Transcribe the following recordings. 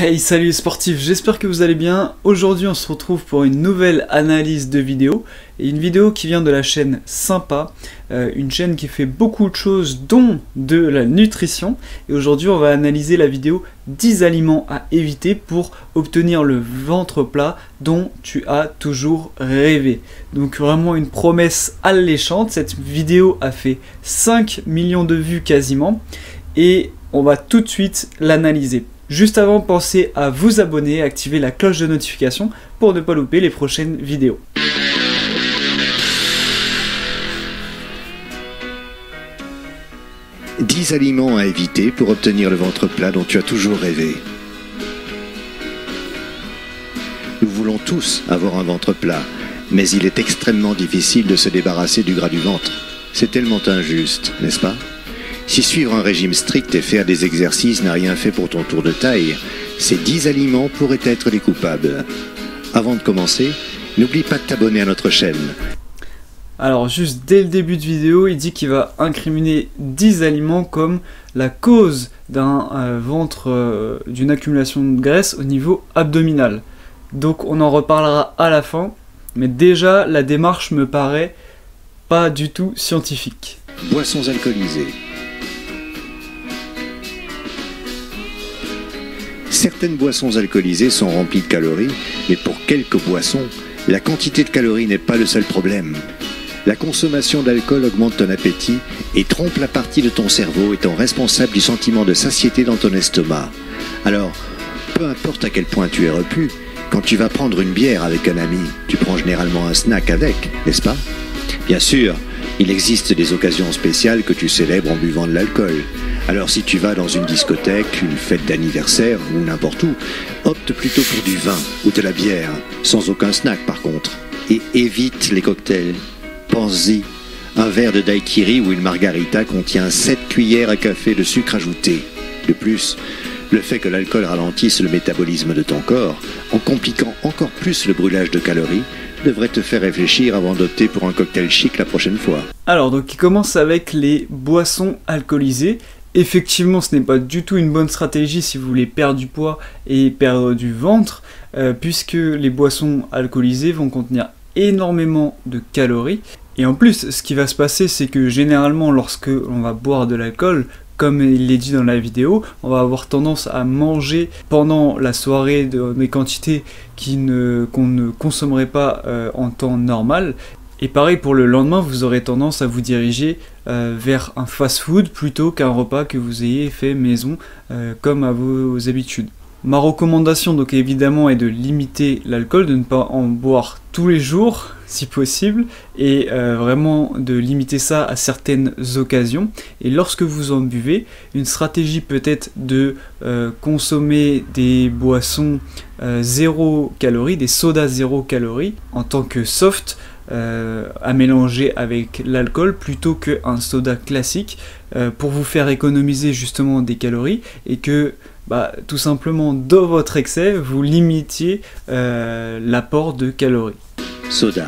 Hey, salut les sportifs, j'espère que vous allez bien. Aujourd'hui on se retrouve pour une nouvelle analyse de vidéo, et une vidéo qui vient de la chaîne Sympa, une chaîne qui fait beaucoup de choses dont de la nutrition. Et aujourd'hui on va analyser la vidéo 10 aliments à éviter pour obtenir le ventre plat dont tu as toujours rêvé. Donc vraiment une promesse alléchante. Cette vidéo a fait 5 millions de vues quasiment, et on va tout de suite l'analyser. Juste avant, pensez à vous abonner, à activer la cloche de notification pour ne pas louper les prochaines vidéos. « 10 aliments à éviter pour obtenir le ventre plat dont tu as toujours rêvé. » Nous voulons tous avoir un ventre plat, mais il est extrêmement difficile de se débarrasser du gras du ventre. C'est tellement injuste, n'est-ce pas ? Si suivre un régime strict et faire des exercices n'a rien fait pour ton tour de taille, ces 10 aliments pourraient être les coupables. Avant de commencer, n'oublie pas de t'abonner à notre chaîne. Alors juste dès le début de vidéo, il dit qu'il va incriminer 10 aliments comme la cause d'un ventre, d'une accumulation de graisse au niveau abdominal. Donc on en reparlera à la fin, mais déjà la démarche me paraît pas du tout scientifique. Boissons alcoolisées. Certaines boissons alcoolisées sont remplies de calories, mais pour quelques boissons, la quantité de calories n'est pas le seul problème. La consommation d'alcool augmente ton appétit et trompe la partie de ton cerveau étant responsable du sentiment de satiété dans ton estomac. Alors, peu importe à quel point tu es repu, quand tu vas prendre une bière avec un ami, tu prends généralement un snack avec, n'est-ce pas? Bien sûr, il existe des occasions spéciales que tu célèbres en buvant de l'alcool. Alors si tu vas dans une discothèque, une fête d'anniversaire ou n'importe où, opte plutôt pour du vin ou de la bière, sans aucun snack par contre. Et évite les cocktails. Pense-y, un verre de daiquiri ou une margarita contient 7 cuillères à café de sucre ajouté. De plus, le fait que l'alcool ralentisse le métabolisme de ton corps, en compliquant encore plus le brûlage de calories, devrait te faire réfléchir avant d'opter pour un cocktail chic la prochaine fois. Alors donc il commence avec les boissons alcoolisées. Effectivement, ce n'est pas du tout une bonne stratégie si vous voulez perdre du poids et perdre du ventre, puisque les boissons alcoolisées vont contenir énormément de calories. Et en plus, ce qui va se passer, c'est que généralement, lorsque l'on va boire de l'alcool, comme il est dit dans la vidéo, on va avoir tendance à manger pendant la soirée des quantités qu'on ne consommerait pas en temps normal. Et pareil pour le lendemain, vous aurez tendance à vous diriger vers un fast-food plutôt qu'un repas que vous ayez fait maison comme à vos habitudes. Ma recommandation donc évidemment est de limiter l'alcool, de ne pas en boire tous les jours si possible, et vraiment de limiter ça à certaines occasions. Et lorsque vous en buvez, une stratégie peut être de consommer des boissons 0 calories, des sodas 0 calories en tant que soft, à mélanger avec l'alcool plutôt qu'un soda classique, pour vous faire économiser justement des calories, et que tout simplement dans votre excès vous limitiez l'apport de calories. Soda.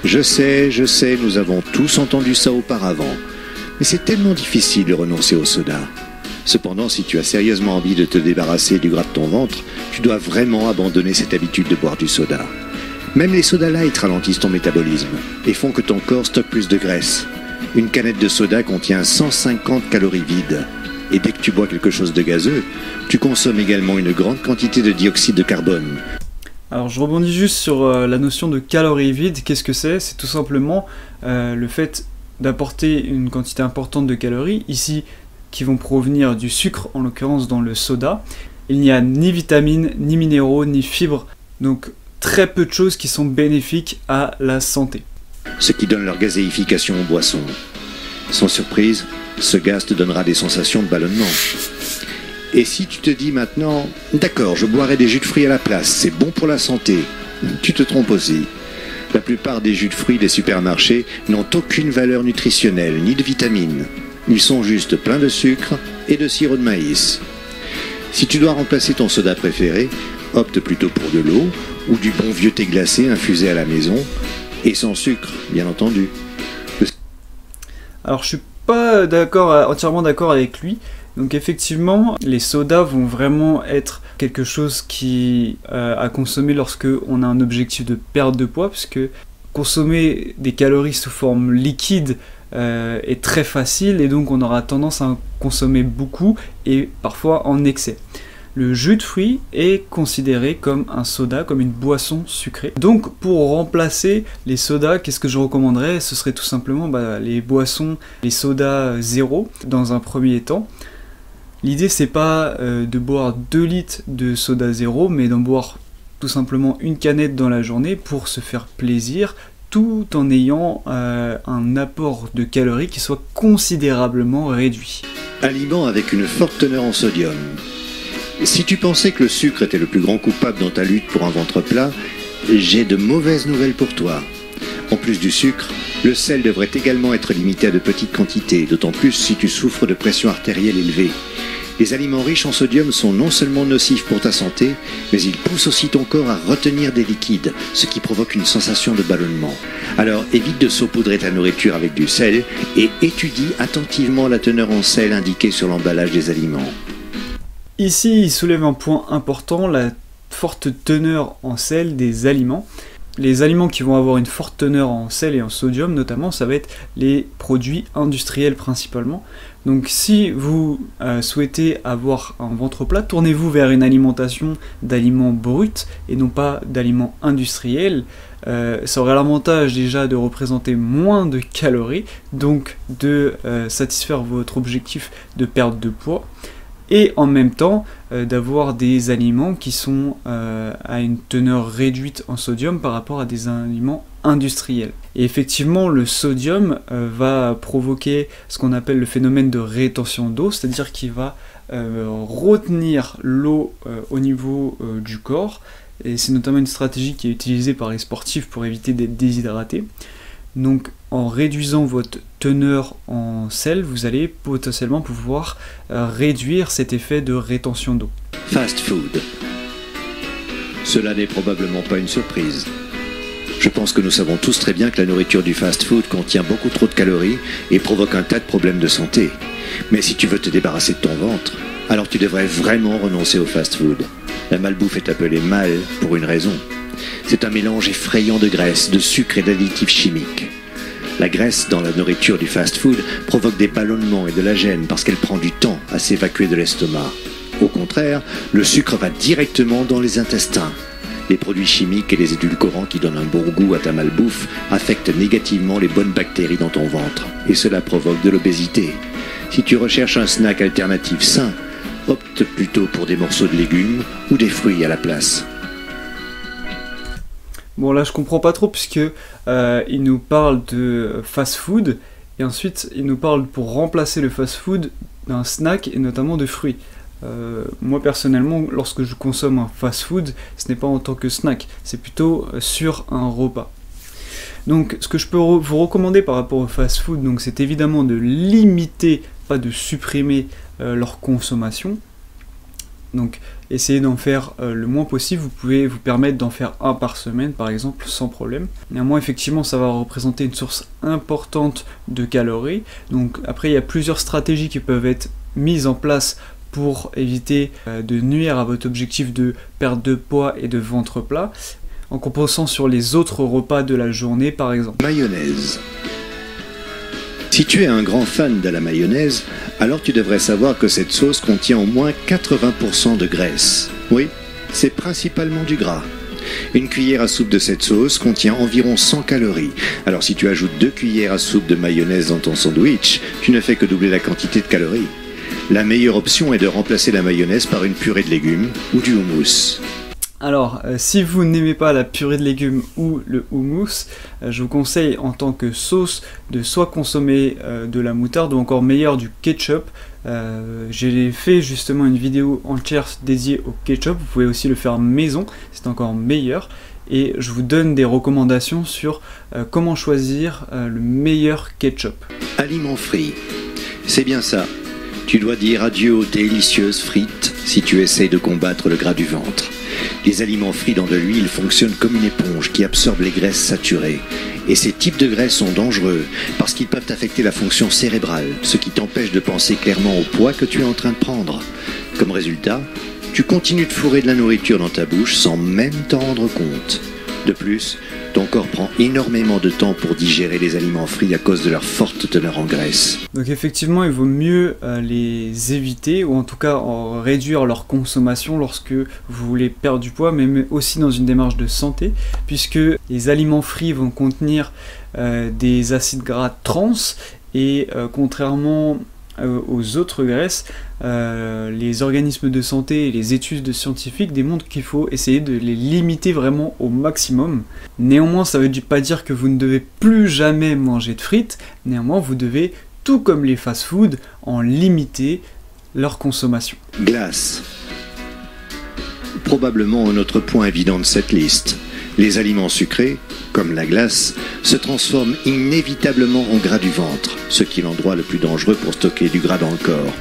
Je sais, nous avons tous entendu ça auparavant, mais c'est tellement difficile de renoncer au soda. Cependant, si tu as sérieusement envie de te débarrasser du gras de ton ventre, tu dois vraiment abandonner cette habitude de boire du soda. Même les sodas light ralentissent ton métabolisme et font que ton corps stocke plus de graisse. Une canette de soda contient 150 calories vides. Et dès que tu bois quelque chose de gazeux, tu consommes également une grande quantité de dioxyde de carbone. Alors je rebondis juste sur la notion de calories vides. Qu'est-ce que c'est? C'est tout simplement le fait d'apporter une quantité importante de calories, ici qui vont provenir du sucre, en l'occurrence dans le soda. Il n'y a ni vitamines, ni minéraux, ni fibres, donc très peu de choses qui sont bénéfiques à la santé. Ce qui donne leur gazéification aux boissons. Sans surprise, ce gaz te donnera des sensations de ballonnement. Et si tu te dis maintenant, d'accord, je boirai des jus de fruits à la place, c'est bon pour la santé, tu te trompes aussi. La plupart des jus de fruits des supermarchés n'ont aucune valeur nutritionnelle, ni de vitamines. Ils sont juste pleins de sucre et de sirop de maïs. Si tu dois remplacer ton soda préféré, opte plutôt pour de l'eau ou du bon vieux thé glacé infusé à la maison, et sans sucre, bien entendu. Alors je suis pas entièrement d'accord avec lui. Donc effectivement, les sodas vont vraiment être quelque chose à consommer lorsque on a un objectif de perte de poids, puisque consommer des calories sous forme liquide est très facile et donc on aura tendance à en consommer beaucoup et parfois en excès. Le jus de fruits est considéré comme un soda, comme une boisson sucrée. Donc pour remplacer les sodas, qu'est-ce que je recommanderais? Ce serait tout simplement les boissons, les sodas zéro dans un premier temps. L'idée c'est pas de boire 2 litres de soda zéro, mais d'en boire tout simplement une canette dans la journée pour se faire plaisir, tout en ayant un apport de calories qui soit considérablement réduit. Aliment avec une forte teneur en sodium. Si tu pensais que le sucre était le plus grand coupable dans ta lutte pour un ventre plat, j'ai de mauvaises nouvelles pour toi. En plus du sucre, le sel devrait également être limité à de petites quantités, d'autant plus si tu souffres de pression artérielle élevée. Les aliments riches en sodium sont non seulement nocifs pour ta santé, mais ils poussent aussi ton corps à retenir des liquides, ce qui provoque une sensation de ballonnement. Alors évite de saupoudrer ta nourriture avec du sel et étudie attentivement la teneur en sel indiquée sur l'emballage des aliments. Ici, il soulève un point important, la forte teneur en sel des aliments. Les aliments qui vont avoir une forte teneur en sel et en sodium notamment, ça va être les produits industriels principalement. Donc si vous souhaitez avoir un ventre plat, tournez-vous vers une alimentation d'aliments bruts et non pas d'aliments industriels. Ça aurait l'avantage déjà de représenter moins de calories, donc de satisfaire votre objectif de perte de poids. Et en même temps d'avoir des aliments qui sont à une teneur réduite en sodium par rapport à des aliments industriels. Et effectivement, le sodium va provoquer ce qu'on appelle le phénomène de rétention d'eau, c'est-à-dire qu'il va retenir l'eau au niveau du corps, et c'est notamment une stratégie qui est utilisée par les sportifs pour éviter d'être déshydratés. Donc en réduisant votre teneur en sel, vous allez potentiellement pouvoir réduire cet effet de rétention d'eau. Fast food. Cela n'est probablement pas une surprise. Je pense que nous savons tous très bien que la nourriture du fast food contient beaucoup trop de calories et provoque un tas de problèmes de santé. Mais si tu veux te débarrasser de ton ventre, alors tu devrais vraiment renoncer au fast food. La malbouffe est appelée mal pour une raison. C'est un mélange effrayant de graisse, de sucre et d'additifs chimiques. La graisse dans la nourriture du fast-food provoque des ballonnements et de la gêne parce qu'elle prend du temps à s'évacuer de l'estomac. Au contraire, le sucre va directement dans les intestins. Les produits chimiques et les édulcorants qui donnent un bon goût à ta malbouffe affectent négativement les bonnes bactéries dans ton ventre. Et cela provoque de l'obésité. Si tu recherches un snack alternatif sain, opte plutôt pour des morceaux de légumes ou des fruits à la place. Bon là je comprends pas trop puisque il nous parle de fast-food et ensuite il nous parle pour remplacer le fast-food d'un snack et notamment de fruits. Moi personnellement lorsque je consomme un fast-food ce n'est pas en tant que snack, c'est plutôt sur un repas. Donc ce que je peux vous recommander par rapport au fast-food, donc c'est évidemment de limiter, pas de supprimer leur consommation. Donc essayez d'en faire le moins possible, vous pouvez vous permettre d'en faire un par semaine par exemple sans problème. Néanmoins effectivement ça va représenter une source importante de calories, donc après il y a plusieurs stratégies qui peuvent être mises en place pour éviter de nuire à votre objectif de perte de poids et de ventre plat, en compensant sur les autres repas de la journée par exemple. Mayonnaise. Si tu es un grand fan de la mayonnaise, alors tu devrais savoir que cette sauce contient au moins 80% de graisse. Oui, c'est principalement du gras. Une cuillère à soupe de cette sauce contient environ 100 calories. Alors si tu ajoutes 2 cuillères à soupe de mayonnaise dans ton sandwich, tu ne fais que doubler la quantité de calories. La meilleure option est de remplacer la mayonnaise par une purée de légumes ou du houmous. Alors, si vous n'aimez pas la purée de légumes ou le houmous, je vous conseille en tant que sauce de soit consommer de la moutarde ou encore meilleur du ketchup. J'ai fait justement une vidéo entière dédiée au ketchup, vous pouvez aussi le faire maison, c'est encore meilleur. Et je vous donne des recommandations sur comment choisir le meilleur ketchup. Aliments frits, c'est bien ça. Tu dois dire adieu aux délicieuses frites si tu essayes de combattre le gras du ventre. Les aliments frits dans de l'huile fonctionnent comme une éponge qui absorbe les graisses saturées. Et ces types de graisses sont dangereux parce qu'ils peuvent affecter la fonction cérébrale, ce qui t'empêche de penser clairement au poids que tu es en train de prendre. Comme résultat, tu continues de fourrer de la nourriture dans ta bouche sans même t'en rendre compte. De plus, ton corps prend énormément de temps pour digérer les aliments frits à cause de leur forte teneur en graisse. Donc effectivement, il vaut mieux les éviter, ou en tout cas réduire leur consommation lorsque vous voulez perdre du poids, mais aussi dans une démarche de santé, puisque les aliments frits vont contenir des acides gras trans, et contrairement aux autres graisses, les organismes de santé et les études scientifiques démontrent qu'il faut essayer de les limiter vraiment au maximum. Néanmoins, ça ne veut pas dire que vous ne devez plus jamais manger de frites, néanmoins vous devez, tout comme les fast-foods, en limiter leur consommation. Glace. Probablement un autre point évident de cette liste. Les aliments sucrés, comme la glace, se transforment inévitablement en gras du ventre, ce qui est l'endroit le plus dangereux pour stocker du gras dans le corps.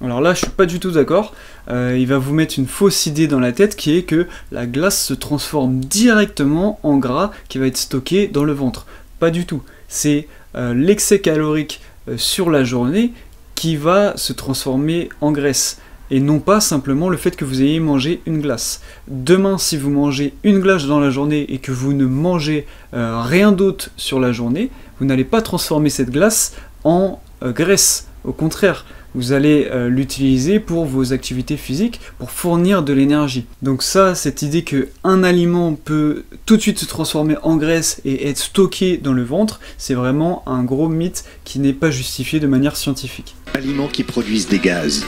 Alors là, je suis pas du tout d'accord. Il va vous mettre une fausse idée dans la tête qui est que la glace se transforme directement en gras qui va être stocké dans le ventre. Pas du tout. C'est l'excès calorique sur la journée qui va se transformer en graisse, et non pas simplement le fait que vous ayez mangé une glace. Demain, si vous mangez une glace dans la journée et que vous ne mangez rien d'autre sur la journée, vous n'allez pas transformer cette glace en graisse. Au contraire, vous allez l'utiliser pour vos activités physiques, pour fournir de l'énergie. Donc ça, cette idée qu'un aliment peut tout de suite se transformer en graisse et être stocké dans le ventre, c'est vraiment un gros mythe qui n'est pas justifié de manière scientifique. Aliments qui produisent des gaz.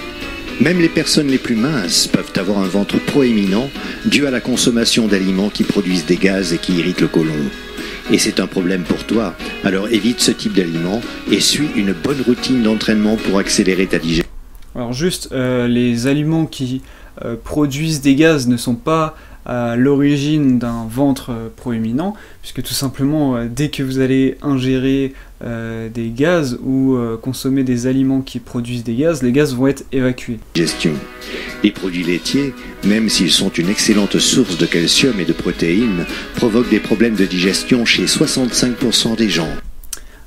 Même les personnes les plus minces peuvent avoir un ventre proéminent dû à la consommation d'aliments qui produisent des gaz et qui irritent le côlon. Et c'est un problème pour toi, alors évite ce type d'aliments et suis une bonne routine d'entraînement pour accélérer ta digestion. Alors juste, les aliments qui produisent des gaz ne sont pas à l'origine d'un ventre proéminent, puisque tout simplement, dès que vous allez ingérer des gaz ou consommer des aliments qui produisent des gaz, les gaz vont être évacués. Digestion. Les produits laitiers, même s'ils sont une excellente source de calcium et de protéines, provoquent des problèmes de digestion chez 65% des gens.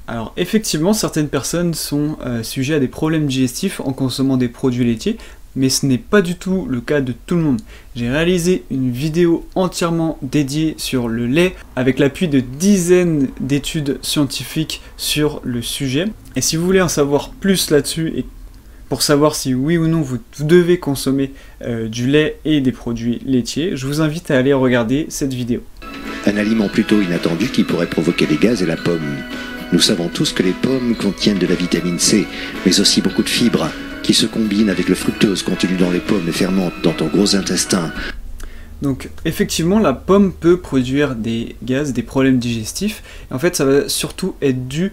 Alors effectivement, certaines personnes sont sujettes à des problèmes digestifs en consommant des produits laitiers, mais ce n'est pas du tout le cas de tout le monde. J'ai réalisé une vidéo entièrement dédiée sur le lait avec l'appui de dizaines d'études scientifiques sur le sujet. Et si vous voulez en savoir plus là-dessus et pour savoir si oui ou non vous devez consommer du lait et des produits laitiers, je vous invite à aller regarder cette vidéo. Un aliment plutôt inattendu qui pourrait provoquer des gaz est la pomme. Nous savons tous que les pommes contiennent de la vitamine C, mais aussi beaucoup de fibres, qui se combinent avec le fructose contenu dans les pommes et fermente dans ton gros intestin. Donc effectivement, la pomme peut produire des gaz, des problèmes digestifs, et en fait ça va surtout être dû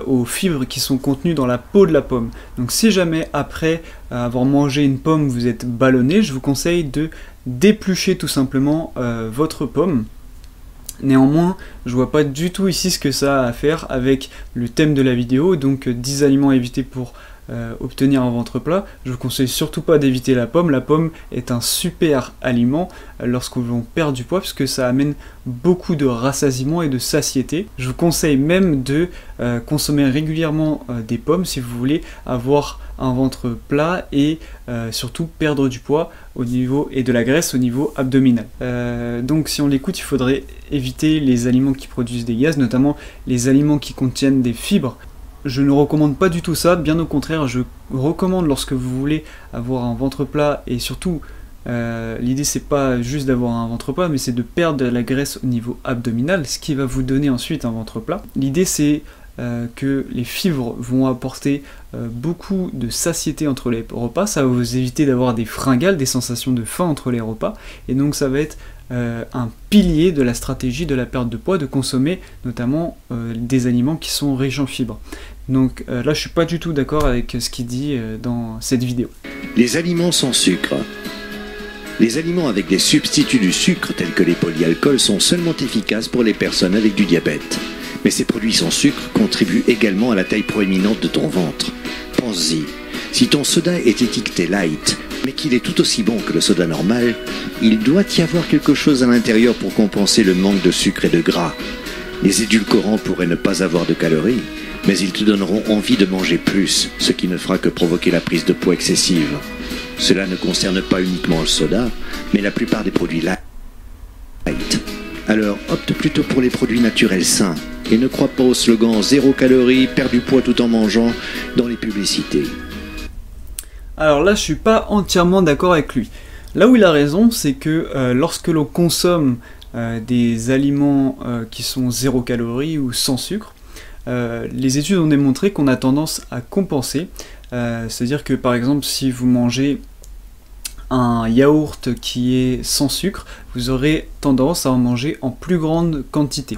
aux fibres qui sont contenues dans la peau de la pomme. Donc si jamais après avoir mangé une pomme vous êtes ballonné, je vous conseille de d'éplucher tout simplement votre pomme. Néanmoins, je vois pas du tout ici ce que ça a à faire avec le thème de la vidéo, donc 10 aliments à éviter pour obtenir un ventre plat. Je vous conseille surtout pas d'éviter la pomme. La pomme est un super aliment lorsque l'on perd du poids, puisque ça amène beaucoup de rassasiement et de satiété. Je vous conseille même de consommer régulièrement des pommes si vous voulez avoir un ventre plat et surtout perdre du poids au niveau et de la graisse au niveau abdominal. Donc si on l'écoute, il faudrait éviter les aliments qui produisent des gaz, notamment les aliments qui contiennent des fibres. Je ne recommande pas du tout ça, bien au contraire, je recommande lorsque vous voulez avoir un ventre plat et surtout l'idée c'est pas juste d'avoir un ventre plat, mais c'est de perdre de la graisse au niveau abdominal, ce qui va vous donner ensuite un ventre plat. L'idée c'est que les fibres vont apporter beaucoup de satiété entre les repas, ça va vous éviter d'avoir des fringales, des sensations de faim entre les repas, et donc ça va être un pilier de la stratégie de la perte de poids, de consommer notamment des aliments qui sont riches en fibres. Donc là je suis pas du tout d'accord avec ce qu'il dit dans cette vidéo. Les aliments sans sucre. Les aliments avec des substituts du sucre tels que les polyalcools sont seulement efficaces pour les personnes avec du diabète. Mais ces produits sans sucre contribuent également à la taille proéminente de ton ventre. Pense-y. Si ton soda est étiqueté light, mais qu'il est tout aussi bon que le soda normal, il doit y avoir quelque chose à l'intérieur pour compenser le manque de sucre et de gras. Les édulcorants pourraient ne pas avoir de calories, mais ils te donneront envie de manger plus, ce qui ne fera que provoquer la prise de poids excessive. Cela ne concerne pas uniquement le soda, mais la plupart des produits light. Alors opte plutôt pour les produits naturels sains, et ne crois pas au slogan 0 calories, perds du poids tout en mangeant dans les publicités. Alors là, je suis pas entièrement d'accord avec lui. Là où il a raison, c'est que lorsque l'on consomme des aliments qui sont 0 calories ou sans sucre, les études ont démontré qu'on a tendance à compenser. C'est-à-dire que par exemple, si vous mangez un yaourt qui est sans sucre, vous aurez tendance à en manger en plus grande quantité.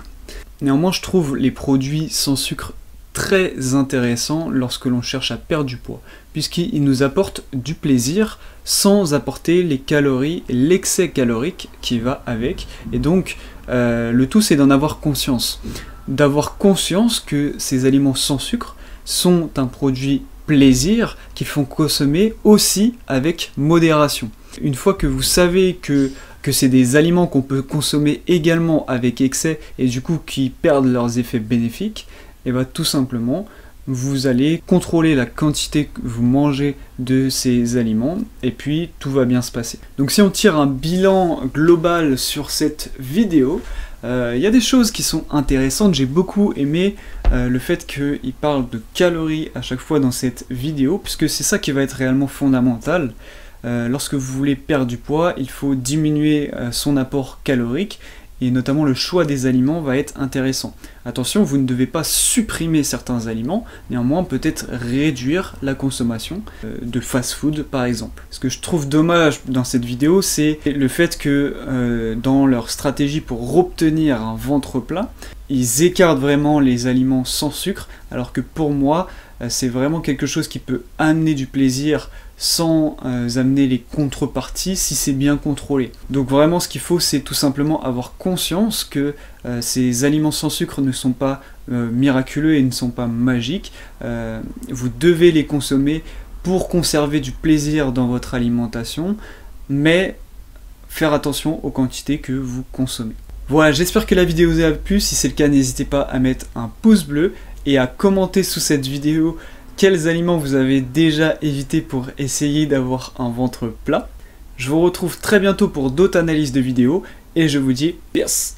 Néanmoins, je trouve les produits sans sucre très intéressants lorsque l'on cherche à perdre du poids, puisqu'ils nous apportent du plaisir sans apporter les calories, l'excès calorique qui va avec. Et donc, le tout, c'est d'en avoir conscience. D'avoir conscience que ces aliments sans sucre sont un produit plaisir qu'il faut consommer aussi avec modération. Une fois que vous savez que c'est des aliments qu'on peut consommer également avec excès et du coup qui perdent leurs effets bénéfiques, et bien tout simplement vous allez contrôler la quantité que vous mangez de ces aliments et puis tout va bien se passer. Donc si on tire un bilan global sur cette vidéo, y a des choses qui sont intéressantes. J'ai beaucoup aimé le fait qu'il parle de calories à chaque fois dans cette vidéo, puisque c'est ça qui va être réellement fondamental. Lorsque vous voulez perdre du poids, il faut diminuer son apport calorique, et notamment le choix des aliments va être intéressant. Attention, vous ne devez pas supprimer certains aliments, néanmoins peut-être réduire la consommation de fast-food par exemple. Ce que je trouve dommage dans cette vidéo, c'est le fait que dans leur stratégie pour obtenir un ventre plat, ils écartent vraiment les aliments sans sucre, alors que pour moi, c'est vraiment quelque chose qui peut amener du plaisir sans amener les contreparties si c'est bien contrôlé. Donc vraiment ce qu'il faut, c'est tout simplement avoir conscience que ces aliments sans sucre ne sont pas miraculeux et ne sont pas magiques. Vous devez les consommer pour conserver du plaisir dans votre alimentation, mais faire attention aux quantités que vous consommez. Voilà, j'espère que la vidéo vous a plu. Si c'est le cas, n'hésitez pas à mettre un pouce bleu et à commenter sous cette vidéo quels aliments vous avez déjà évité pour essayer d'avoir un ventre plat. Je vous retrouve très bientôt pour d'autres analyses de vidéos et je vous dis peace.